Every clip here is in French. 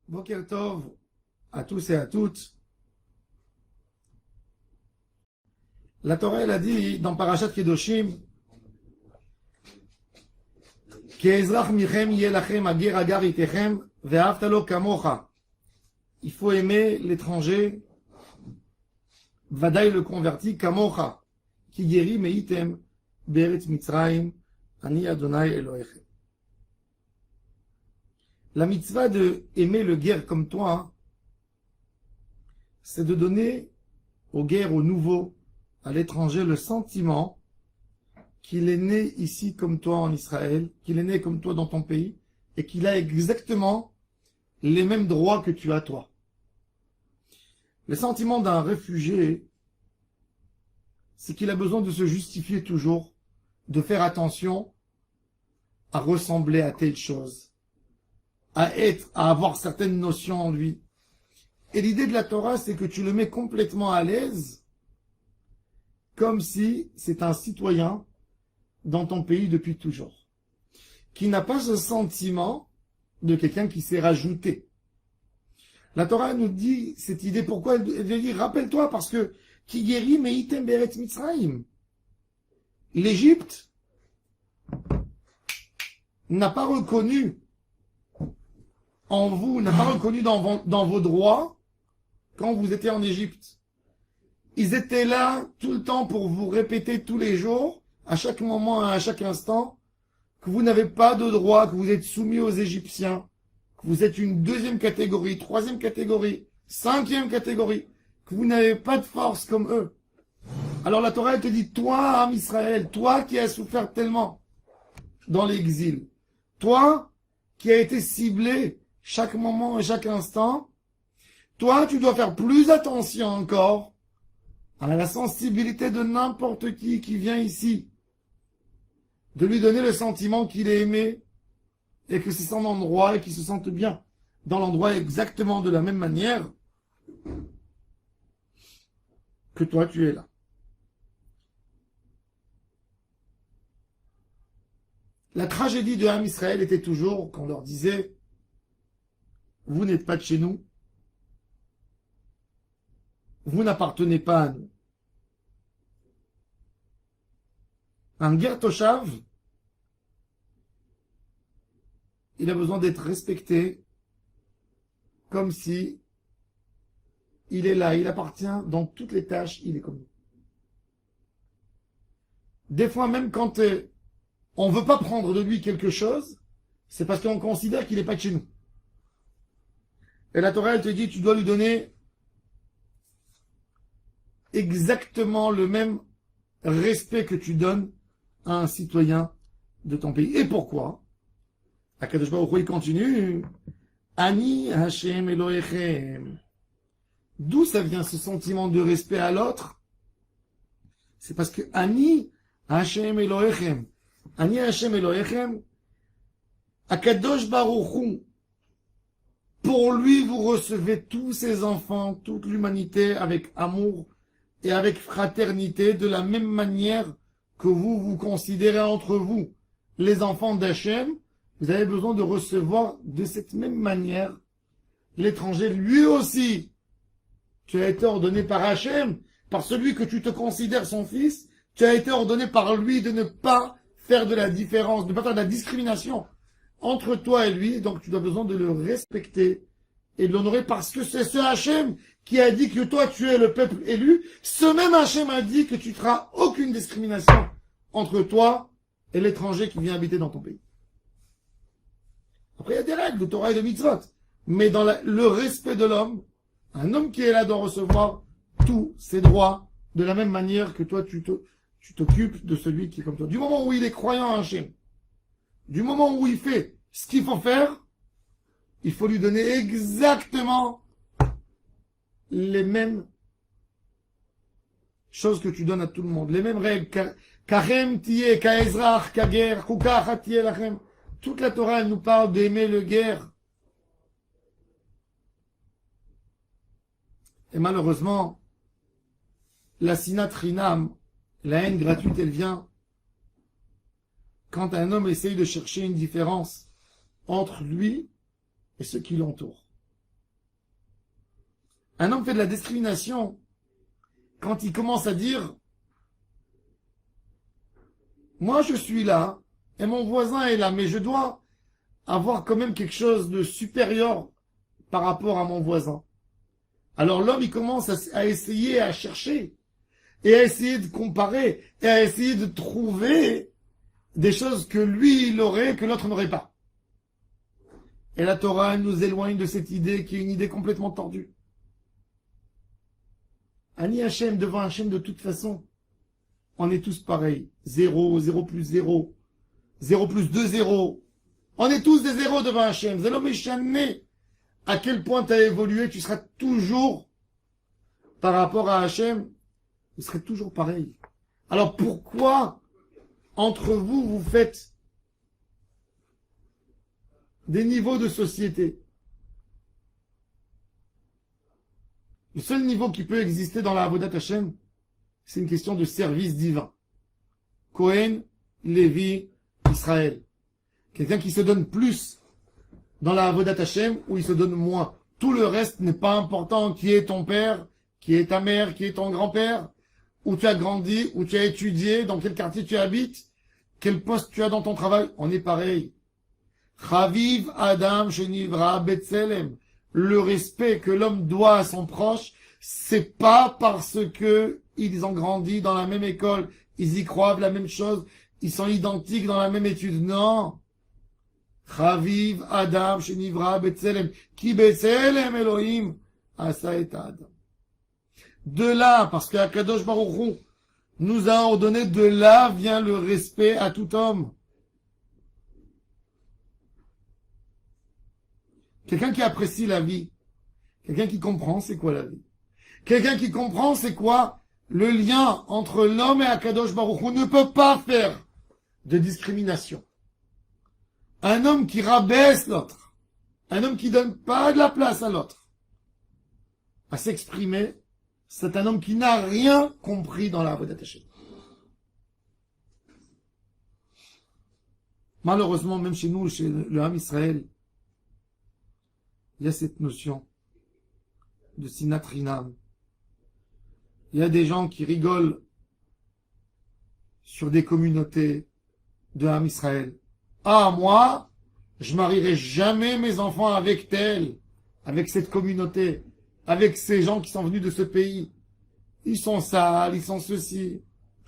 Boker Tov à tous et à toutes. La Torah, elle a dit dans Parashat Kedoshim, Ke'ezrach michem yeh lachem ager agar itechem ve'ahavta lo kamocha. Il faut aimer l'étranger, vadaï le converti, kamocha, qui guérit meitem be'eretz Mitzrayim, ani Adonai Elohechem. La mitzvah de aimer le guerre comme toi, c'est de donner aux guerres, aux nouveaux, à l'étranger, le sentiment qu'il est né ici comme toi en Israël, qu'il est né comme toi dans ton pays, et qu'il a exactement les mêmes droits que tu as toi. Le sentiment d'un réfugié, c'est qu'il a besoin de se justifier toujours, de faire attention à ressembler à telle chose, à avoir certaines notions en lui. Et l'idée de la Torah, c'est que tu le mets complètement à l'aise, comme si c'est un citoyen dans ton pays depuis toujours, qui n'a pas ce sentiment de quelqu'un qui s'est rajouté. La Torah nous dit cette idée, pourquoi elle dit, rappelle-toi, parce que qui guérit meitem be'eretz Mitzrayim. L'Égypte n'a pas reconnu en vous, n'a pas reconnu dans vos droits quand vous étiez en Égypte. Ils étaient là tout le temps pour vous répéter tous les jours, à chaque moment, à chaque instant, que vous n'avez pas de droits, que vous êtes soumis aux Égyptiens, que vous êtes une deuxième catégorie, troisième catégorie, cinquième catégorie, que vous n'avez pas de force comme eux. Alors la Torah, elle te dit, toi, âme Israël, toi qui as souffert tellement dans l'exil, toi qui as été ciblé chaque moment et chaque instant, toi, tu dois faire plus attention encore à la sensibilité de n'importe qui vient ici, de lui donner le sentiment qu'il est aimé et que c'est son endroit et qu'il se sente bien dans l'endroit exactement de la même manière que toi tu es là. La tragédie de Ham Israël était toujours qu'on leur disait « Vous n'êtes pas de chez nous, vous n'appartenez pas à nous. » Un ger toshav, il a besoin d'être respecté comme si il est là, il appartient dans toutes les tâches, il est comme nous. Des fois même quand on ne veut pas prendre de lui quelque chose, c'est parce qu'on considère qu'il n'est pas de chez nous. Et la Torah, elle te dit, tu dois lui donner exactement le même respect que tu donnes à un citoyen de ton pays. Et pourquoi? Akadosh Baruch Hu, il continue. Ani Hashem Elohechem. D'où ça vient ce sentiment de respect à l'autre? C'est parce que Ani Hashem Elohechem. Ani Hashem Elohechem. Akadosh Baruch Hu. Pour lui, vous recevez tous ses enfants, toute l'humanité avec amour et avec fraternité, de la même manière que vous vous considérez entre vous les enfants d'Hachem. Vous avez besoin de recevoir de cette même manière l'étranger. Lui aussi, tu as été ordonné par Hachem, par celui que tu te considères son fils. Tu as été ordonné par lui de ne pas faire de la différence, de ne pas faire de la discrimination entre toi et lui. Donc tu as besoin de le respecter et de l'honorer, parce que c'est ce Hachem qui a dit que toi tu es le peuple élu. Ce même Hachem a dit que tu ne feras aucune discrimination entre toi et l'étranger qui vient habiter dans ton pays. Après il y a des règles de Torah et de mitzvot, mais dans le respect de l'homme, un homme qui est là doit recevoir tous ses droits de la même manière que toi tu t'occupes de celui qui est comme toi. Du moment où il est croyant à Hachem, du moment où il fait ce qu'il faut faire, il faut lui donner exactement les mêmes choses que tu donnes à tout le monde, les mêmes règles. Kachem tiye, ka'ezrach, kager, kukach tiye lachem. Toute la Torah, elle nous parle d'aimer le guerre. Et malheureusement, la sinat rinam, la haine gratuite, elle vient quand un homme essaye de chercher une différence entre lui et ceux qui l'entourent. Un homme fait de la discrimination quand il commence à dire « Moi, je suis là, et mon voisin est là, mais je dois avoir quand même quelque chose de supérieur par rapport à mon voisin. » Alors l'homme, il commence à essayer, à chercher, et à essayer de comparer, et à essayer de trouver des choses que lui, il aurait, que l'autre n'aurait pas. Et la Torah nous éloigne de cette idée qui est une idée complètement tordue. Ani Hachem, devant Hachem, de toute façon, on est tous pareils. 0, 0 plus 0, 0 plus 2, 0. On est tous des zéros devant Hachem. Zélo méchané. À quel point tu as évolué, tu seras toujours, par rapport à Hachem, vous serez toujours pareil. Alors pourquoi, entre vous, vous faites des niveaux de société? Le seul niveau qui peut exister dans la Avodat Hashem, c'est une question de service divin. Cohen, Lévi, Israël. Quelqu'un qui se donne plus dans la Avodat Hashem ou il se donne moins. Tout le reste n'est pas important. Qui est ton père, qui est ta mère, qui est ton grand-père, où tu as grandi, où tu as étudié, dans quel quartier tu habites, quel poste tu as dans ton travail. On est pareil. Chaviv Adam Shenivra Betselem. Le respect que l'homme doit à son proche, c'est pas parce que ils ont grandi dans la même école, ils y croient la même chose, ils sont identiques dans la même étude. Non. Chaviv Adam Shenivra Betselem. Ki Betselem Elohim Asa et Adam. De là, parce que Akadosh Baruch Hu nous a ordonné, de là vient le respect à tout homme. Quelqu'un qui apprécie la vie. Quelqu'un qui comprend c'est quoi la vie. Quelqu'un qui comprend c'est quoi le lien entre l'homme et Akadosh Baruch Hu ne peut pas faire de discrimination. Un homme qui rabaisse l'autre. Un homme qui donne pas de la place à l'autre. À s'exprimer, c'est un homme qui n'a rien compris dans la Avodat Hashem. Malheureusement, même chez nous, chez le Ham Israël, il y a cette notion de Sinat Rinam. Il y a des gens qui rigolent sur des communautés de Ham Israël. Ah, moi, je marierai jamais mes enfants avec tel, avec cette communauté, avec ces gens qui sont venus de ce pays. Ils sont sales, ils sont ceci.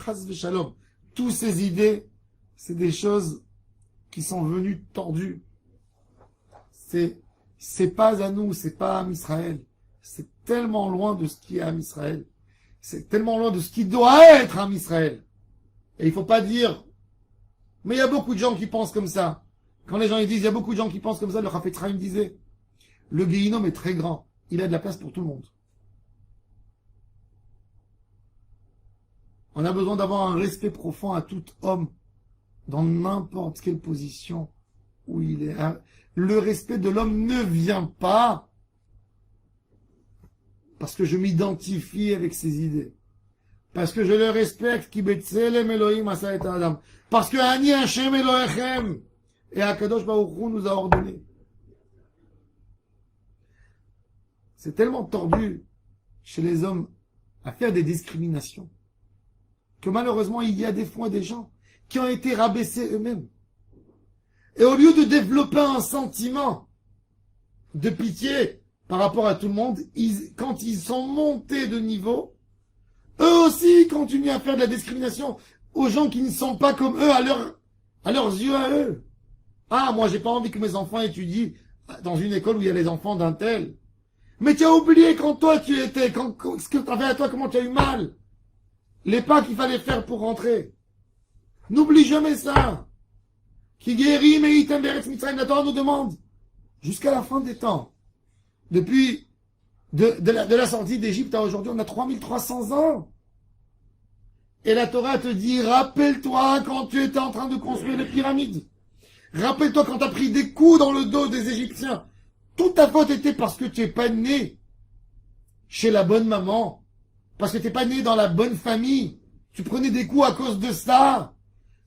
Chas v'shalom. Toutes ces idées, c'est des choses qui sont venues tordues. C'est pas à nous, c'est pas à Am Israël. C'est tellement loin de ce qui est Am Israël. C'est tellement loin de ce qui doit être Am Israël. Et il faut pas dire, mais il y a beaucoup de gens qui pensent comme ça. Quand les gens ils disent, il y a beaucoup de gens qui pensent comme ça, le Chafetz Chaim disait, le Guéhinom est très grand. Il a de la place pour tout le monde. On a besoin d'avoir un respect profond à tout homme, dans n'importe quelle position où il est. Le respect de l'homme ne vient pas parce que je m'identifie avec ses idées. Parce que je le respecte, ki betzelem Elohim asa et Adam. Parce que Ani Hashem Elohechem. Et Akadosh Baruch Hu nous a ordonné. C'est tellement tordu chez les hommes à faire des discriminations que malheureusement il y a des fois des gens qui ont été rabaissés eux-mêmes. Et au lieu de développer un sentiment de pitié par rapport à tout le monde, quand ils sont montés de niveau, eux aussi continuent à faire de la discrimination aux gens qui ne sont pas comme eux, à leurs yeux à eux. Ah, moi j'ai pas envie que mes enfants étudient dans une école où il y a les enfants d'un tel. Mais tu as oublié quand toi tu étais, ce que tu as fait à toi, comment tu as eu mal. Les pas qu'il fallait faire pour rentrer. N'oublie jamais ça. Qui guérit, mais Item Beretz Mitzrayim, la Torah nous demande, jusqu'à la fin des temps, depuis de la sortie d'Égypte à aujourd'hui, on a 3300 ans. Et la Torah te dit, rappelle-toi quand tu étais en train de construire les pyramides. Rappelle-toi quand tu as pris des coups dans le dos des Égyptiens. Toute ta faute était parce que tu n'es pas né chez la bonne maman. Parce que tu n'es pas né dans la bonne famille. Tu prenais des coups à cause de ça.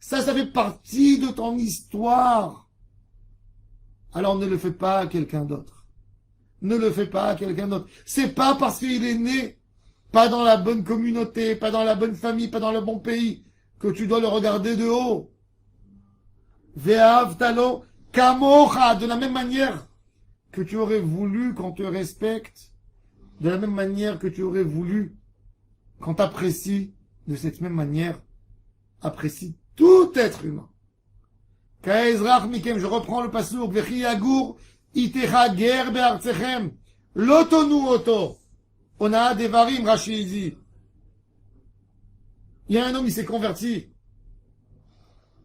Ça fait partie de ton histoire. Alors ne le fais pas à quelqu'un d'autre. ne le fais pas à quelqu'un d'autre. C'est pas parce qu'il est né pas dans la bonne communauté, pas dans la bonne famille, pas dans le bon pays, que tu dois le regarder de haut. Ve'ahavtalo kamocha, de la même manière que tu aurais voulu qu'on te respecte, de la même manière que tu aurais voulu qu'on t'apprécie, de cette même manière, apprécie tout être humain. Ka'ezrach mikem, je reprends le passouk, vechi yagur itecha ger be'artechem, lotonu oto. On a des varim, Rachid dit. Il y a un homme, il s'est converti.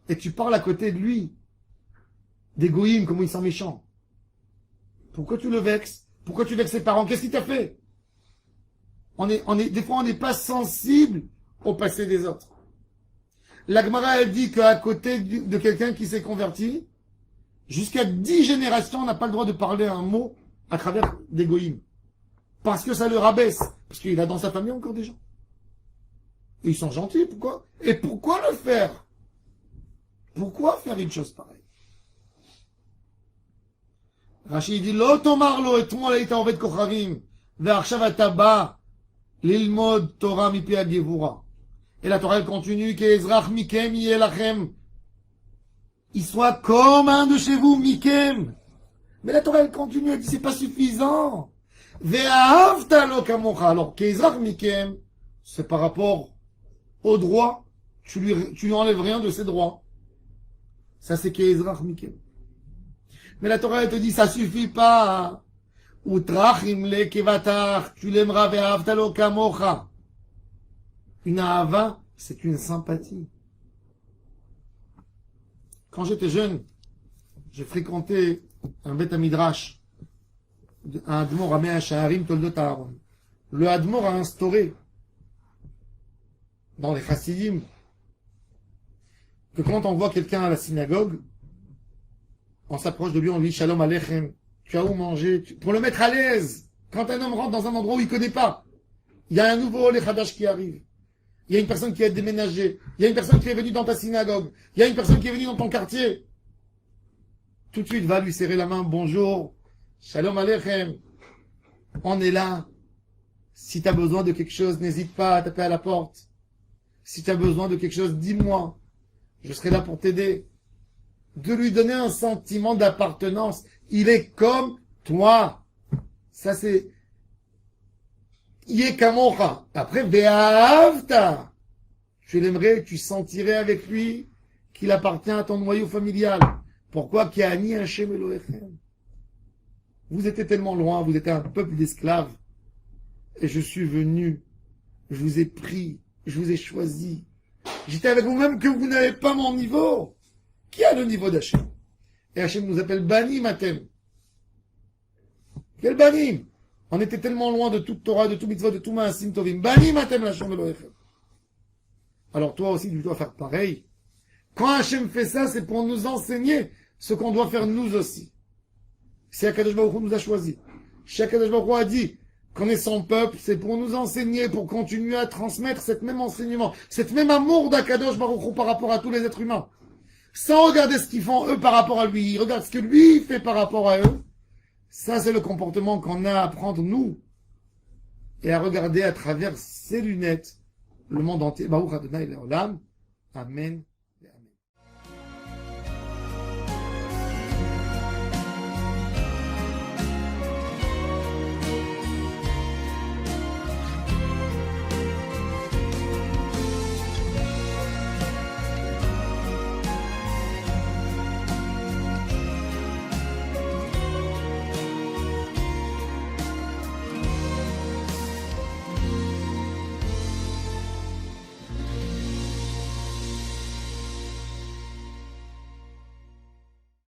Et tu parles à côté de lui. Des goïms, comment ils sont méchants. Pourquoi tu le vexes? Pourquoi tu vexes ses parents? Qu'est-ce qu'il t'a fait? Des fois, on n'est pas sensible au passé des autres. La Gemara, elle dit qu'à côté de quelqu'un qui s'est converti, jusqu'à 10 générations, on n'a pas le droit de parler un mot à travers des goïms. Parce que ça le rabaisse. Parce qu'il a dans sa famille encore des gens. Et ils sont gentils, pourquoi? Et pourquoi le faire? Pourquoi faire une chose pareille? Rachid dit, Lo tomarlo etmol הייתה עובד כוכבים, ועכשיו אתה בא ללמוד תורה מפי הגבורה. Et la Torah elle continue, qu'Ezrach mikem yeh lachem. Il soit comme un de chez vous, mikem. Mais la Torah elle continue, elle dit, c'est pas suffisant. Ve'ahavtalo kamocha. Alors, qu'Ezrach mikem, c'est par rapport au droit, tu lui enlèves rien de ses droits. Ça, c'est qu'Ezrach mikem. Mais la Torah, elle te dit, ça suffit pas. Utrachim le kevatach, tu l'aimeras ve'ahavtalo kamocha. Une ahava, c'est une sympathie. Quand j'étais jeune, j'ai fréquenté un Beth Midrash, un Admor à Mea Shaharim Toldot Aaron. Le Admor a instauré dans les Chassidim que quand on voit quelqu'un à la synagogue, on s'approche de lui, on lui dit Shalom Aleichem, tu as où manger, pour le mettre à l'aise. Quand un homme rentre dans un endroit où il ne connaît pas, il y a un nouveau Olé Hadash qui arrive. Il y a une personne qui a déménagé. Il y a une personne qui est venue dans ta synagogue. Il y a une personne qui est venue dans ton quartier. Tout de suite, va lui serrer la main. Bonjour. Shalom Aleichem. On est là. Si tu as besoin de quelque chose, n'hésite pas à taper à la porte. Si tu as besoin de quelque chose, dis-moi. Je serai là pour t'aider. De lui donner un sentiment d'appartenance. Il est comme toi. Ça, c'est... Yekamocha. Après, Ve'ahavta. Tu l'aimerais, tu sentirais avec lui qu'il appartient à ton noyau familial. Pourquoi? Ki'ani Hashem Elohechem. Vous étiez tellement loin, vous étiez un peuple d'esclaves. Et je suis venu. Je vous ai pris. Je vous ai choisi. J'étais avec vous-même que vous n'avez pas mon niveau. Qui a le niveau d'Hachem? Et Hachem nous appelle Banim Atem. Quel Banim? On était tellement loin de toute Torah, de tout mitzvah, de tout ma'asim tovim. Banim Atem l'Hachem Elohechem. Alors toi aussi, tu dois faire pareil. Quand Hachem fait ça, c'est pour nous enseigner ce qu'on doit faire nous aussi. Si Akadosh Baruch Hu nous a choisi. Si Akadosh Baruch Hu a dit qu'on est son peuple, c'est pour nous enseigner, pour continuer à transmettre cet même enseignement, cet même amour d'Akadosh Baruch Hu par rapport à tous les êtres humains. Sans regarder ce qu'ils font eux par rapport à lui. Ils regardent ce que lui fait par rapport à eux. Ça, c'est le comportement qu'on a à prendre, nous, et à regarder à travers ses lunettes le monde entier. Baruch Adonai Leolam. Amen.